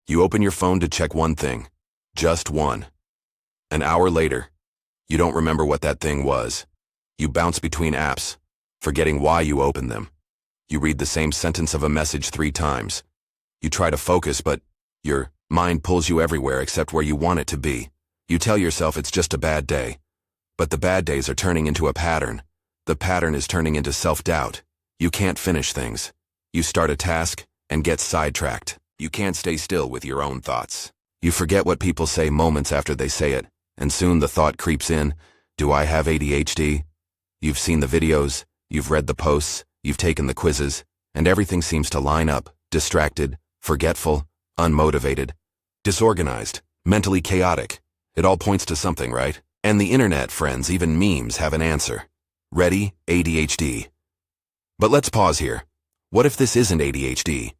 You open your phone to check one thing. Just one. An hour later, you don't remember what that thing was. You bounce between apps, forgetting why you opened them. You read the same sentence of a message 3 times. You try to focus, but your mind pulls you everywhere except where you want it to be. You tell yourself it's just a bad day. But the bad days are turning into a pattern. The pattern is turning into self-doubt. You can't finish things. You start a task and get sidetracked. You can't stay still with your own thoughts. You forget what people say moments after they say it, and soon the thought creeps in, do I have ADHD? You've seen the videos, you've read the posts, you've taken the quizzes, and everything seems to line up, distracted, forgetful, unmotivated, disorganized, mentally chaotic. It all points to something, right? And the internet, friends, even memes have an answer. Ready? ADHD. But let's pause here. What if this isn't ADHD?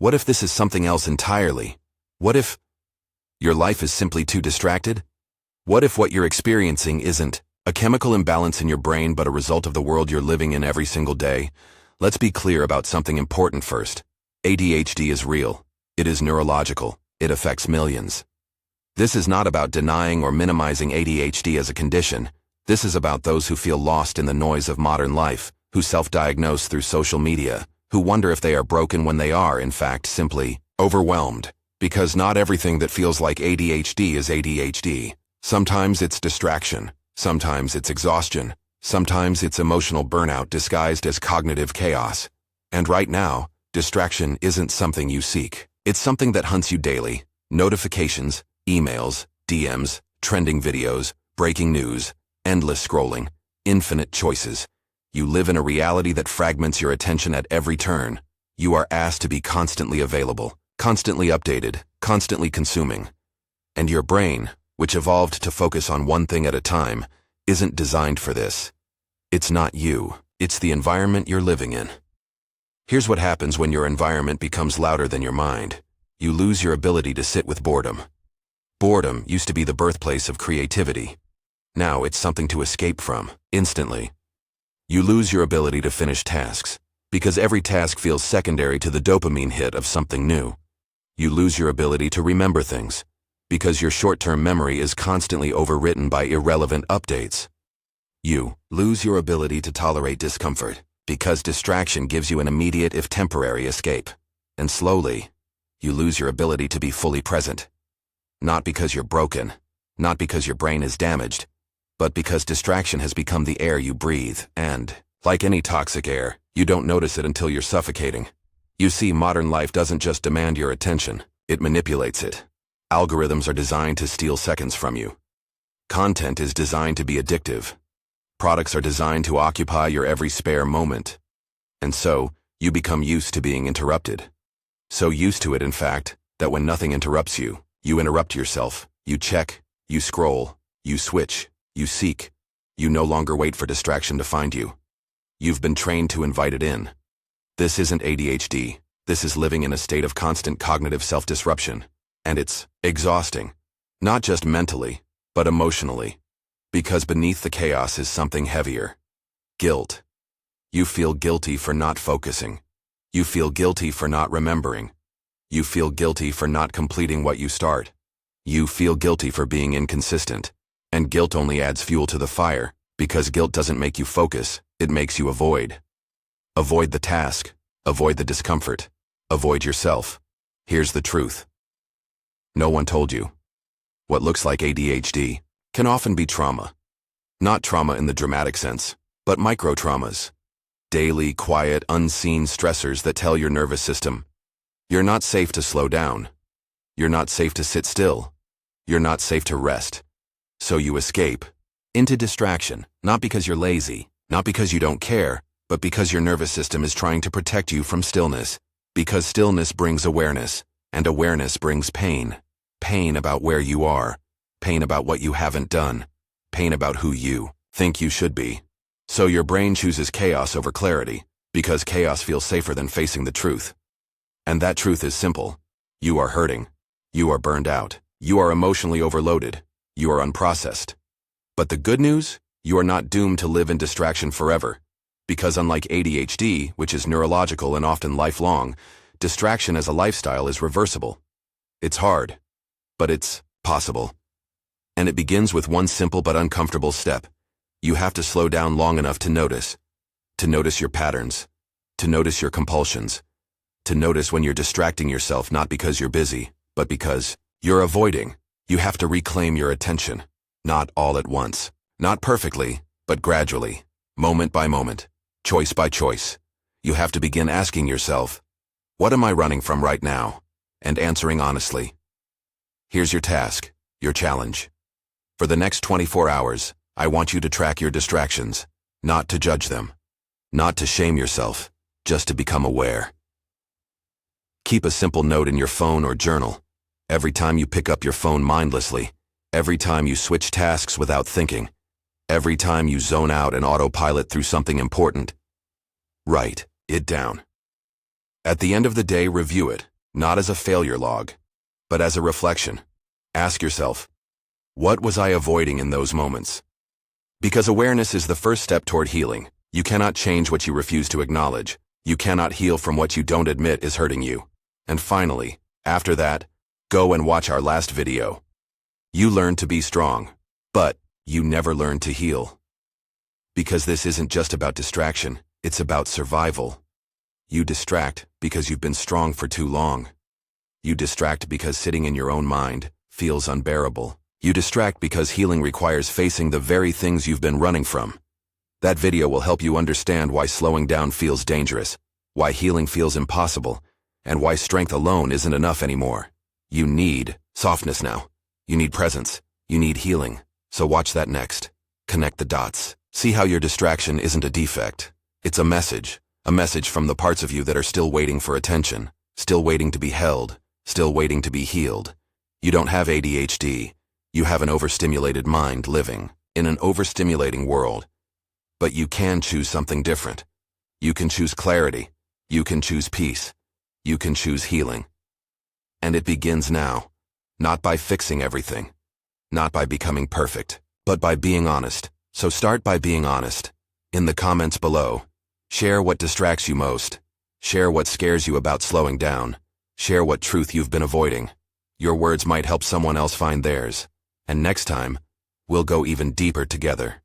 What if this is something else entirely? What if your life is simply too distracted? What if what you're experiencing isn't a chemical imbalance in your brain but a result of the world you're living in every single day? Let's be clear about something important first. ADHD is real. It is neurological. It affects millions. This is not about denying or minimizing ADHD as a condition. This is about those who feel lost in the noise of modern life, who self-diagnose through social media, who wonder if they are broken when they are, in fact, simply overwhelmed. Because not everything that feels like ADHD is ADHD. Sometimes it's distraction. Sometimes it's exhaustion. Sometimes it's emotional burnout disguised as cognitive chaos. And right now, distraction isn't something you seek. It's something that hunts you daily. Notifications, emails, DMs, trending videos, breaking news, endless scrolling, infinite choices. You live in a reality that fragments your attention at every turn. You are asked to be constantly available, constantly updated, constantly consuming. And your brain, which evolved to focus on one thing at a time, isn't designed for this. It's not you. It's the environment you're living in. Here's what happens when your environment becomes louder than your mind. You lose your ability to sit with boredom. Boredom used to be the birthplace of creativity. Now it's something to escape from, instantly. You lose your ability to finish tasks, because every task feels secondary to the dopamine hit of something new. You lose your ability to remember things, because your short-term memory is constantly overwritten by irrelevant updates. You lose your ability to tolerate discomfort, because distraction gives you an immediate if temporary escape. And slowly, you lose your ability to be fully present. Not because you're broken, not because your brain is damaged, but because distraction has become the air you breathe, and, like any toxic air, you don't notice it until you're suffocating. You see, modern life doesn't just demand your attention, it manipulates it. Algorithms are designed to steal seconds from you. Content is designed to be addictive. Products are designed to occupy your every spare moment. And so, you become used to being interrupted. So used to it, in fact, that when nothing interrupts you, you interrupt yourself. You check, you scroll, you switch, you seek. You no longer wait for distraction to find you. You've been trained to invite it in. This isn't ADHD. This is living in a state of constant cognitive self-disruption. And it's exhausting. Not just mentally, but emotionally. Because beneath the chaos is something heavier. Guilt. You feel guilty for not focusing. You feel guilty for not remembering. You feel guilty for not completing what you start. You feel guilty for being inconsistent. And guilt only adds fuel to the fire, because guilt doesn't make you focus, it makes you avoid. Avoid the task. Avoid the discomfort. Avoid yourself. Here's the truth. No one told you. What looks like ADHD can often be trauma. Not trauma in the dramatic sense, but micro-traumas. Daily, quiet, unseen stressors that tell your nervous system, you're not safe to slow down. You're not safe to sit still. You're not safe to rest. So you escape into distraction, not because you're lazy, not because you don't care, but because your nervous system is trying to protect you from stillness. Because stillness brings awareness, and awareness brings pain. Pain about where you are, pain about what you haven't done, pain about who you think you should be. So your brain chooses chaos over clarity, because chaos feels safer than facing the truth. And that truth is simple. You are hurting. You are burned out. You are emotionally overloaded. You are unprocessed. But the good news? You are not doomed to live in distraction forever. Because unlike ADHD, which is neurological and often lifelong, distraction as a lifestyle is reversible. It's hard, but it's possible. And it begins with one simple but uncomfortable step. You have to slow down long enough to notice your patterns, to notice your compulsions, to notice when you're distracting yourself not because you're busy, but because you're avoiding. You have to reclaim your attention, not all at once, not perfectly, but gradually, moment by moment, choice by choice. You have to begin asking yourself, what am I running from right now? And answering honestly. Here's your task, your challenge. For the next 24 hours, I want you to track your distractions, not to judge them, not to shame yourself, just to become aware. Keep a simple note in your phone or journal. Every time you pick up your phone mindlessly, every time you switch tasks without thinking, every time you zone out and autopilot through something important, write it down. At the end of the day, review it, not as a failure log, but as a reflection. Ask yourself, what was I avoiding in those moments? Because awareness is the first step toward healing. You cannot change what you refuse to acknowledge. You cannot heal from what you don't admit is hurting you. And finally, after that, go and watch our last video. You learned to be strong, but you never learned to heal. Because this isn't just about distraction, it's about survival. You distract because you've been strong for too long. You distract because sitting in your own mind feels unbearable. You distract because healing requires facing the very things you've been running from. That video will help you understand why slowing down feels dangerous, why healing feels impossible, and why strength alone isn't enough anymore. You need softness now. You need presence. You need healing. So watch that next. Connect the dots. See how your distraction isn't a defect. It's a message from the parts of you that are still waiting for attention, still waiting to be held, still waiting to be healed. You don't have ADHD. You have an overstimulated mind living in an overstimulating world. But you can choose something different. You can choose clarity. You can choose peace. You can choose healing. And it begins now, not by fixing everything, not by becoming perfect, but by being honest. So start by being honest. In the comments below, share what distracts you most. Share what scares you about slowing down. Share what truth you've been avoiding. Your words might help someone else find theirs. And next time, we'll go even deeper together.